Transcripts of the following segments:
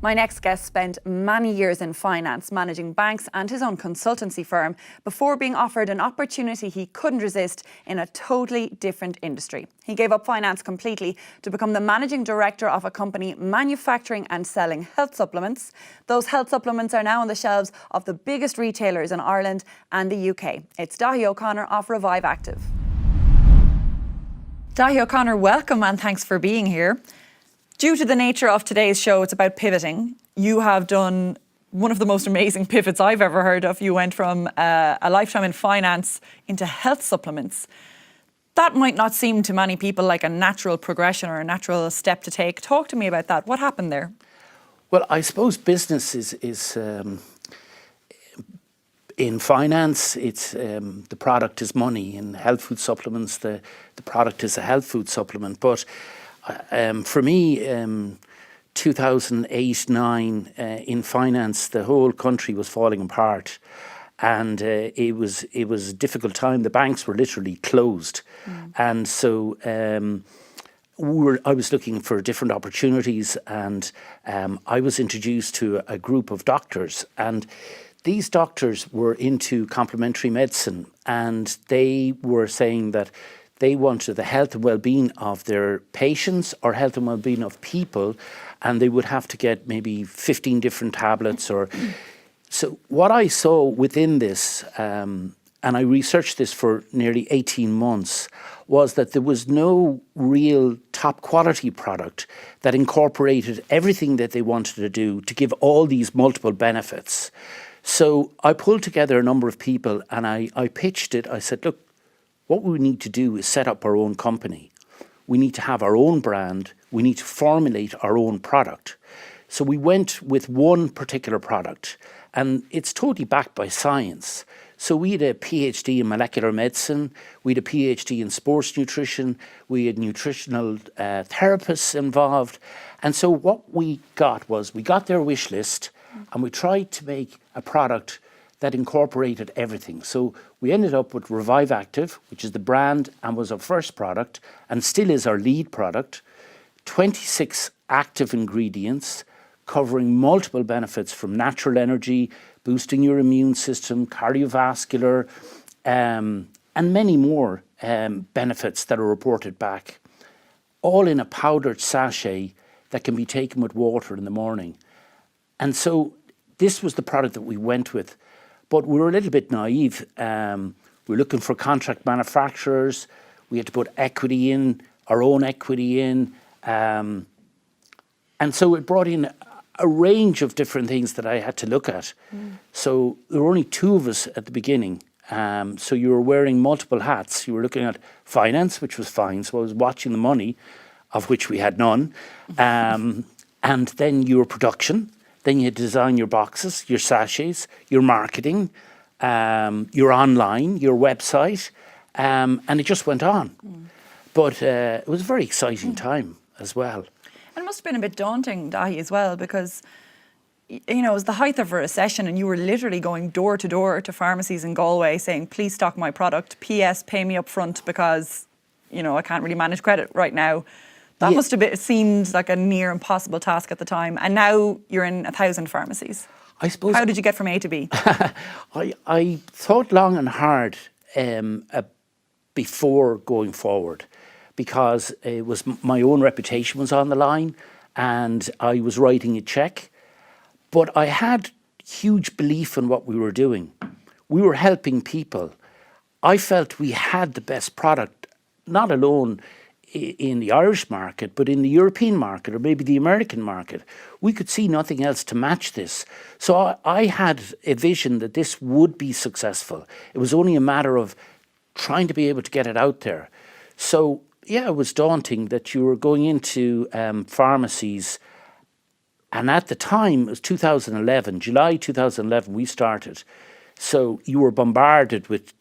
My next guest spent many years in finance, managing banks and his own consultancy firm before being offered an opportunity he couldn't resist in a totally different industry. He gave up finance completely to become the managing director of a company manufacturing and selling health supplements. Those health supplements are now on the shelves of the biggest retailers in Ireland and the UK. It's Daithi O'Connor of Revive Active. Daithi O'Connor, welcome and thanks for being here. Due to the nature of today's show, it's about pivoting. You have done one of the most amazing pivots I've ever heard of. You went from a lifetime in finance into health supplements. That might not seem to many people like a natural progression or a natural step to take. Talk to me about that. What happened there? Well, I suppose business is in finance, it's the product is money. In health food supplements, the product is a health food supplement. But for me, 2008-9 in finance, the whole country was falling apart, and it was a difficult time. The banks were literally closed, and so I was looking for different opportunities, and I was introduced to a group of doctors, and these doctors were into complementary medicine, and they were saying that they wanted the health and well-being of their patients or health and well-being of people, and they would have to get maybe 15 different tablets. So what I saw within this, and I researched this for nearly 18 months, was that there was no real top quality product that incorporated everything that they wanted to do to give all these multiple benefits. So I pulled together a number of people and I pitched it. I said, look, what we need to do is set up our own company. We need to have our own brand. We need to formulate our own product. So we went with one particular product, and it's totally backed by science. So we had a PhD in molecular medicine, we had a PhD in sports nutrition, we had nutritional therapists involved. And so what we got was, we got their wish list and we tried to make a product that incorporated everything. So we ended up with Revive Active, which is the brand and was our first product and still is our lead product. 26 active ingredients covering multiple benefits from natural energy, boosting your immune system, cardiovascular, and many more benefits that are reported back, all in a powdered sachet that can be taken with water in the morning. And so this was the product that we went with. But we were a little bit naive. We were looking for contract manufacturers. We had to put equity in, our own equity in. And so it brought in a range of different things that I had to look at. So there were only two of us at the beginning. So you were wearing multiple hats. You were looking at finance, which was fine. So I was watching the money, of which we had none. And then your production. Then you design your boxes, your sachets, your marketing, your online, your website, and it just went on. But it was a very exciting time as well. And it must have been a bit daunting, Daithi, as well, because you know, it was the height of a recession and you were literally going door to door to pharmacies in Galway saying, please stock my product, PS, pay me up front because, you know, I can't really manage credit right now. That must have been, it seemed like a near impossible task at the time. And now you're in 1,000 pharmacies. I suppose. How did you get from A to B? I thought long and hard before going forward, because it was my own reputation was on the line and I was writing a check. But I had huge belief in what we were doing. We were helping people. I felt we had the best product, not alone in the Irish market, but in the European market or maybe the American market. We could see nothing else to match this. So I had a vision that this would be successful. It was only a matter of trying to be able to get it out there. So yeah, it was daunting that you were going into pharmacies, and at the time, it was 2011, July 2011 we started. So you were bombarded with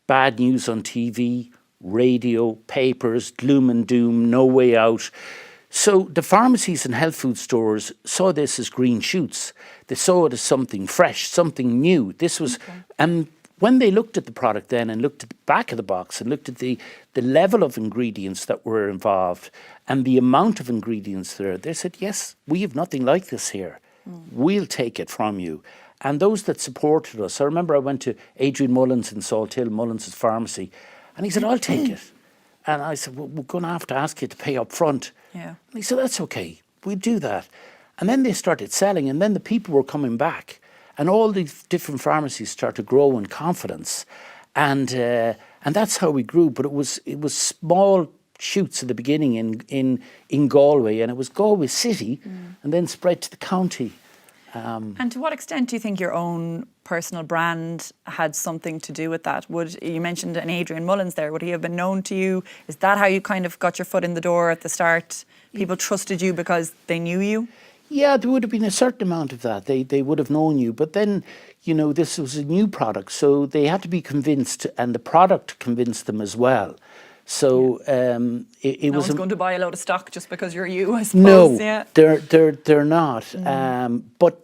bad news on TV, radio, papers, gloom and doom, no way out. So the pharmacies and health food stores saw this as green shoots. They saw it as something fresh, something new. This was, and when they looked at the product then and looked at the back of the box and looked at the level of ingredients that were involved and the amount of ingredients there, they said, yes, we have nothing like this here. we'll take it from you. And those that supported us, I remember I went to Adrian Mullins in Salt Hill, Mullins' pharmacy, and he said, I'll take it. And I said, well, we're going to have to ask you to pay up front. Yeah. And he said, that's okay, we'll do that. And then they started selling, and then the people were coming back. And all these different pharmacies started to grow in confidence. And that's how we grew. But it was small shoots at the beginning in Galway, and it was Galway City, and then spread to the county. And to what extent do you think your own personal brand had something to do with that? You mentioned an Adrian Mullins there. Would he have been known to you? Is that how you kind of got your foot in the door at the start? People trusted you because they knew you? Yeah, there would have been a certain amount of that. They would have known you. But then, this was a new product, so they had to be convinced, and the product convinced them as well. So it no was one's going to buy a load of stock just because you're you, I suppose. No, yeah. they're not. But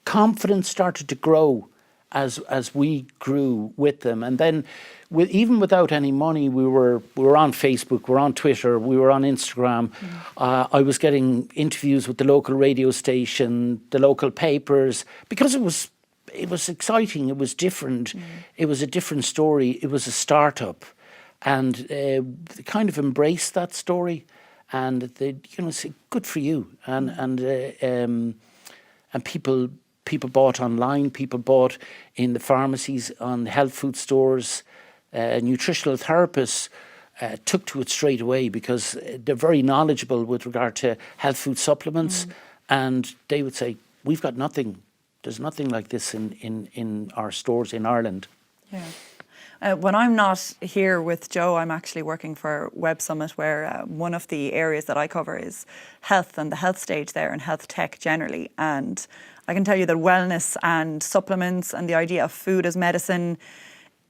confidence started to grow as we grew with them, and then even without any money, we were on Facebook, we were on Twitter, we were on Instagram. I was getting interviews with the local radio station, the local papers, because it was exciting, it was different, it was a different story, it was a startup, and they kind of embraced that story, and they say good for you, and people bought online, people bought in the pharmacies, on health food stores. Nutritional therapists took to it straight away because they're very knowledgeable with regard to health food supplements, and they would say, we've got nothing, there's nothing like this in our stores in Ireland. Yeah. When I'm not here with Joe, I'm actually working for Web Summit, where one of the areas that I cover is health and the health stage there, and health tech generally. And I can tell you that wellness and supplements and the idea of food as medicine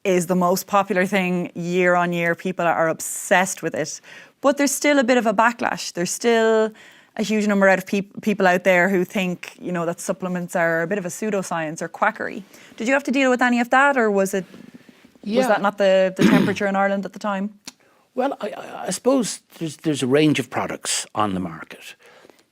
is the most popular thing year on year. People are obsessed with it. But there's still a bit of a backlash. There's still a huge number of people out there who think, that supplements are a bit of a pseudoscience or quackery. Did you have to deal with any of that, or was that not the temperature in Ireland at the time? Well, I suppose there's a range of products on the market.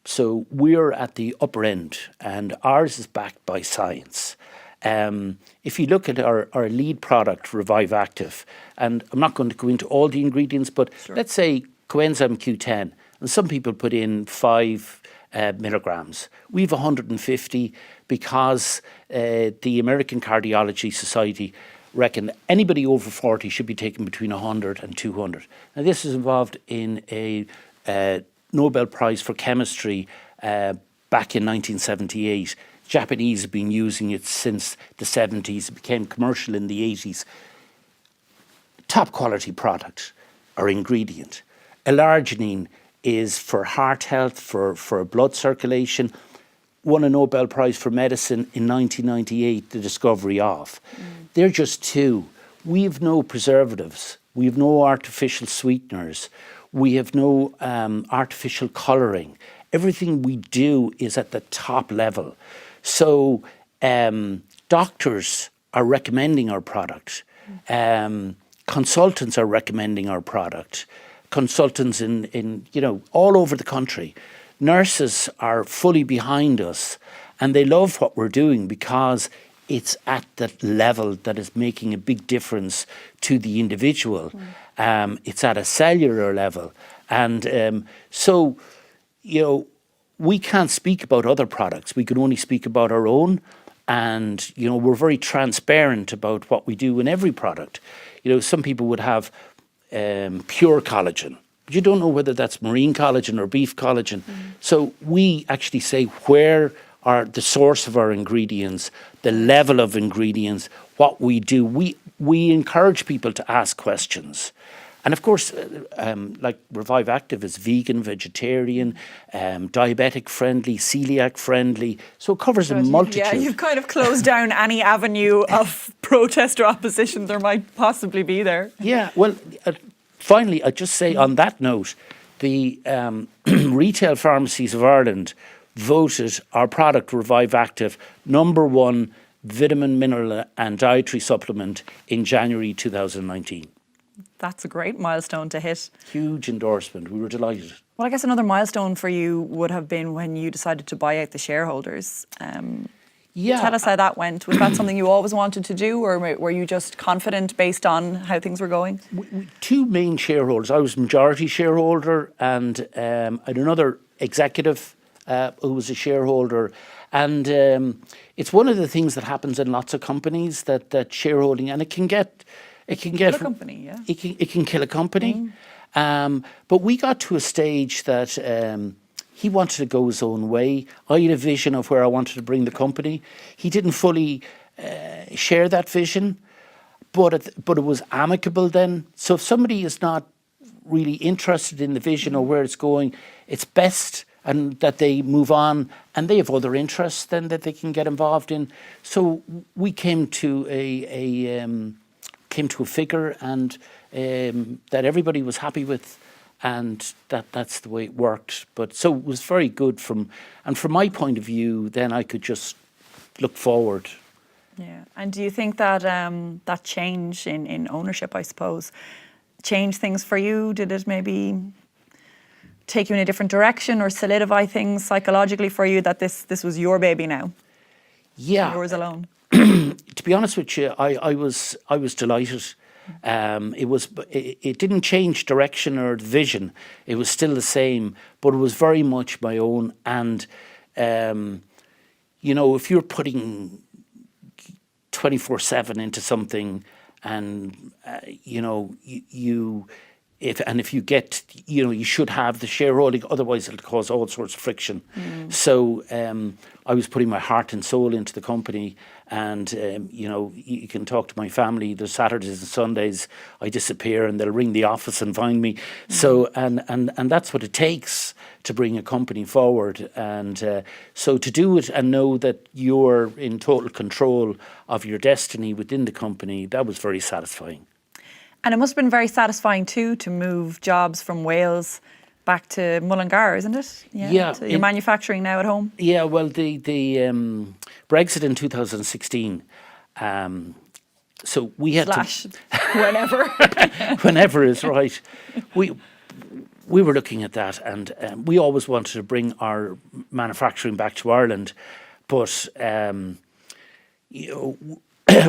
So we're at the upper end, and ours is backed by science. If you look at our lead product, Revive Active, and I'm not going to go into all the ingredients, but let's say coenzyme Q10, and some people put in 5 milligrams. We've 150 because the American Cardiology Society reckon anybody over 40 should be taking between 100 and 200. Now, this is involved in a Nobel Prize for Chemistry back in 1978. Japanese have been using it since the 70s. It became commercial in the 80s. Top quality product or ingredient. L-arginine is for heart health, for blood circulation. Won a Nobel Prize for Medicine in 1998, the discovery of. They're just 2. We have no preservatives. We have no artificial sweeteners. We have no artificial colouring. Everything we do is at the top level. So doctors are recommending our product. Consultants are recommending our product. Consultants in all over the country. Nurses are fully behind us, and they love what we're doing because it's at that level that is making a big difference to the individual. It's at a cellular level. And so, we can't speak about other products. We can only speak about our own. And, we're very transparent about what we do in every product. Some people would have pure collagen. But you don't know whether that's marine collagen or beef collagen. So we actually say where are the source of our ingredients, the level of ingredients, what we do. We encourage people to ask questions. And of course, like Revive Active is vegan, vegetarian, diabetic friendly, celiac friendly. So it covers a multitude. Yeah, you've kind of closed down any avenue of protest or opposition there might possibly be there. Yeah, well, finally, I'd just say on that note, the retail pharmacies of Ireland voted our product Revive Active #1 vitamin, mineral and dietary supplement in January 2019. That's a great milestone to hit. Huge endorsement. We were delighted. Well, I guess another milestone for you would have been when you decided to buy out the shareholders. Tell us how that went. Was that something you always wanted to do, or were you just confident based on how things were going? Two main shareholders. I was majority shareholder, and I had another executive who was a shareholder. And it's one of the things that happens in lots of companies, that shareholding, and it can kill a company, yeah. It can kill a company. But we got to a stage that he wanted to go his own way. I had a vision of where I wanted to bring the company. He didn't fully share that vision, but it was amicable then. So if somebody is not really interested in the vision or where it's going, it's best and that they move on, and they have other interests then that they can get involved in. So we came to a figure and that everybody was happy with, and that's the way it worked. But so it was very good from my point of view. Then I could just look forward. Yeah, and do you think that that change in ownership, I suppose, changed things for you? Did it maybe take you in a different direction or solidify things psychologically for you that this was your baby now? Yeah, yours alone. To be honest with you, I was delighted. It didn't change direction or vision. It was still the same, but it was very much my own. And if you're putting 24/7 into something, and if you get, you should have the shareholding, otherwise it'll cause all sorts of friction. So I was putting my heart and soul into the company, and you can talk to my family. There's Saturdays and Sundays I disappear, and they'll ring the office and find me. So and that's what it takes to bring a company forward. And so to do it and know that you're in total control of your destiny within the company, that was very satisfying. And it must have been very satisfying too to move jobs from Wales back to Mullingar, isn't it? Yeah. So you're manufacturing now at home? Yeah, well, the Brexit in 2016, so we had whenever. whenever is right. We were looking at that, and we always wanted to bring our manufacturing back to Ireland, but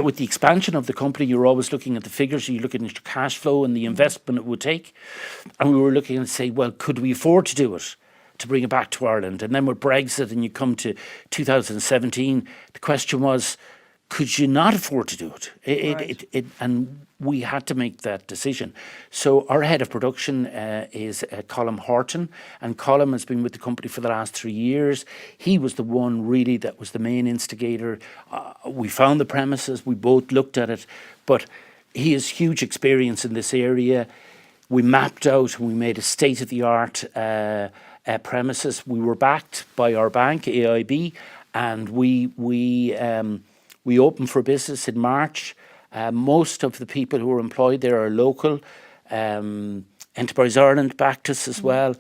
with the expansion of the company, you're always looking at the figures. You're looking at your cash flow and the investment it would take. And we were looking and say, well, could we afford to do it, to bring it back to Ireland? And then with Brexit, and you come to 2017, the question was, could you not afford to do it? And we had to make that decision. So our head of production is Colm Horton, and Colm has been with the company for the last 3 years. He was the one really that was the main instigator. We found the premises, we both looked at it, but he has huge experience in this area. We mapped out and we made a state-of-the-art premises. We were backed by our bank, AIB, and we opened for business in March. Most of the people who are employed there are local. Enterprise Ireland backed us as well.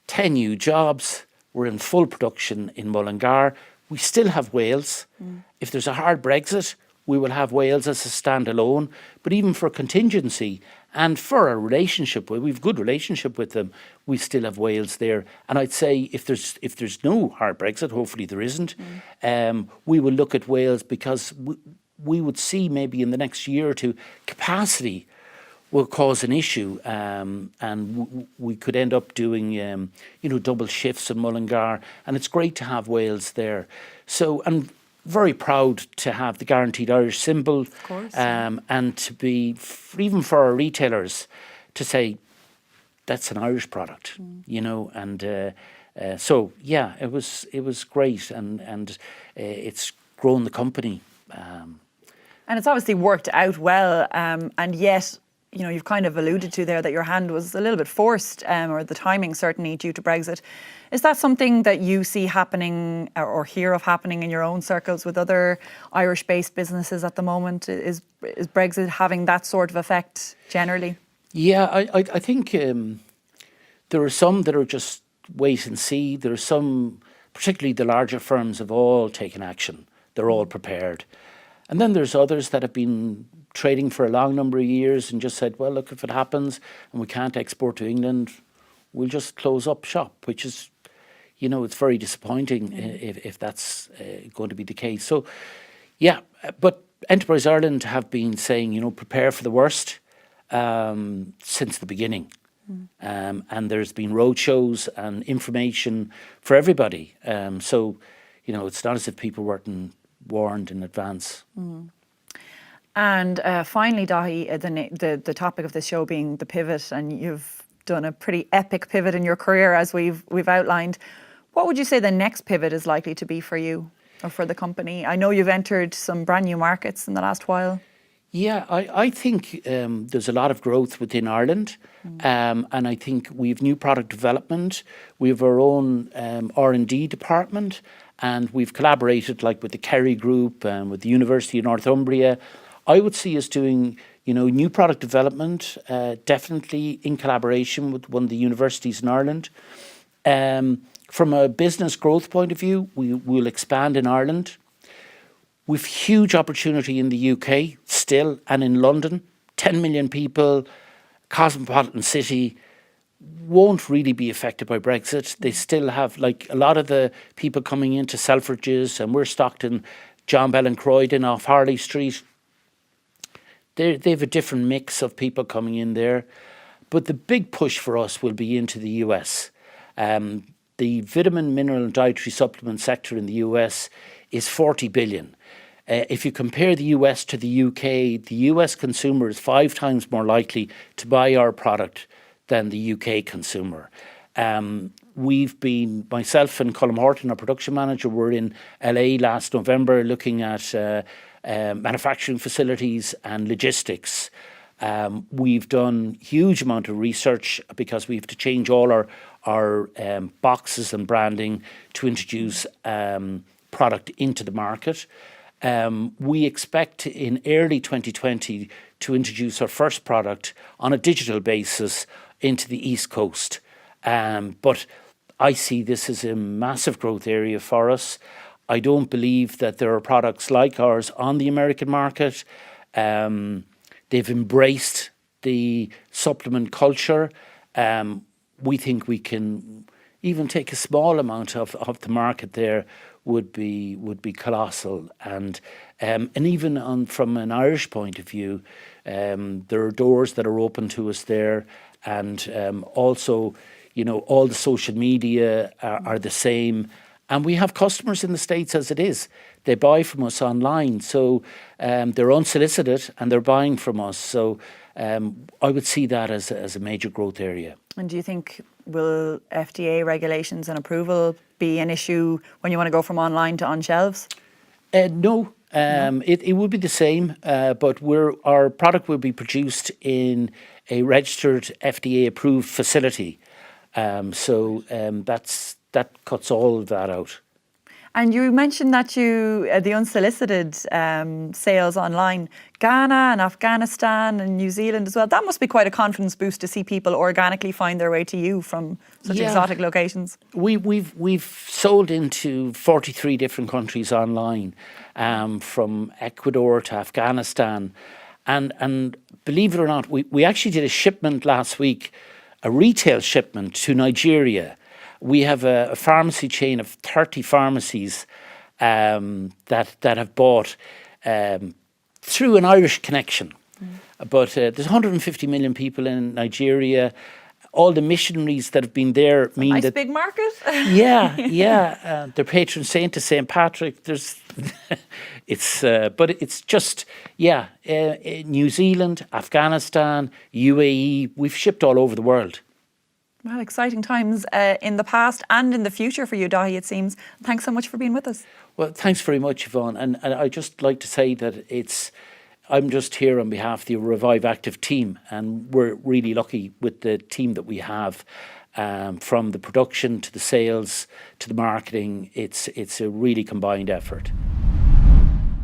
10 new jobs. We're in full production in Mullingar. We still have Wales. If there's a hard Brexit, we will have Wales as a standalone. But even for contingency and for our relationship, we have a good relationship with them, we still have Wales there. And I'd say if there's no hard Brexit, hopefully there isn't, we will look at Wales, because we would see maybe in the next year or two capacity will cause an issue, and we could end up doing double shifts in Mullingar, and it's great to have Wales there. So I'm very proud to have the Guaranteed Irish symbol, of course, and to be, even for our retailers, to say that's an Irish product, and so yeah, it was great, and it's grown the company. And it's obviously worked out well, and yet, you've kind of alluded to there that your hand was a little bit forced, or the timing certainly due to Brexit. Is that something that you see happening or hear of happening in your own circles with other Irish-based businesses at the moment? Is Brexit having that sort of effect generally? Yeah, I think there are some that are just wait and see. There are some, particularly the larger firms, have all taken action. They're all prepared. And then there's others that have been trading for a long number of years and just said, well, look, if it happens and we can't export to England, we'll just close up shop, which is, it's very disappointing if that's going to be the case. So, yeah, but Enterprise Ireland have been saying, prepare for the worst since the beginning. And there's been roadshows and information for everybody. So, it's not as if people weren't warned in advance. And finally, Daithi, the topic of this show being the pivot, and you've done a pretty epic pivot in your career, as we've outlined. What would you say the next pivot is likely to be for you or for the company? I know you've entered some brand new markets in the last while. Yeah, I think there's a lot of growth within Ireland, and I think we have new product development. We have our own R&D department, and we've collaborated like with the Kerry Group and with the University of Northumbria. I would see us doing, new product development, definitely in collaboration with one of the universities in Ireland. From a business growth point of view, we will expand in Ireland. We've huge opportunity in the UK still, and in London. 10 million people, cosmopolitan city, won't really be affected by Brexit. They still have, like, a lot of the people coming into Selfridges, and we're stocked in John Bell and Croydon off Harley Street. They have a different mix of people coming in there. But the big push for us will be into the US. The vitamin, mineral and dietary supplement sector in the US is 40 billion. If you compare the US to the UK, the US consumer is 5 times more likely to buy our product than the UK consumer. We've been, myself and Colm Horton, our production manager, were in LA last November looking at manufacturing facilities and logistics. We've done huge amount of research because we have to change all our boxes and branding to introduce product into the market. We expect in early 2020 to introduce our first product on a digital basis into the East Coast. But I see this as a massive growth area for us. I don't believe that there are products like ours on the American market. They've embraced the supplement culture. We think we can even take a small amount of the market there would be colossal. And even from an Irish point of view, there are doors that are open to us there. And also, all the social media are the same. And we have customers in the States as it is. They buy from us online. So they're unsolicited and they're buying from us. So I would see that as a major growth area. And do you think will FDA regulations and approval be an issue when you want to go from online to on shelves? No. It would be the same, but our product will be produced in a registered FDA-approved facility. So that cuts all of that out. And you mentioned that the unsolicited sales online, Ghana and Afghanistan and New Zealand as well. That must be quite a confidence boost to see people organically find their way to you from such exotic locations. We've sold into 43 different countries online, from Ecuador to Afghanistan, and believe it or not, we actually did a shipment last week, a retail shipment to Nigeria. We have a pharmacy chain of 30 pharmacies that have bought through an Irish connection. But there's 150 million people in Nigeria. All the missionaries that have been there mean nice that big market. yeah. Their patron saint is St. Patrick. But it's just New Zealand, Afghanistan, UAE. We've shipped all over the world. Well, exciting times in the past and in the future for you, Daithi, it seems. Thanks so much for being with us. Well, thanks very much, Yvonne. And I'd just like to say that I'm just here on behalf of the Revive Active team, and we're really lucky with the team that we have, from the production to the sales to the marketing. It's a really combined effort.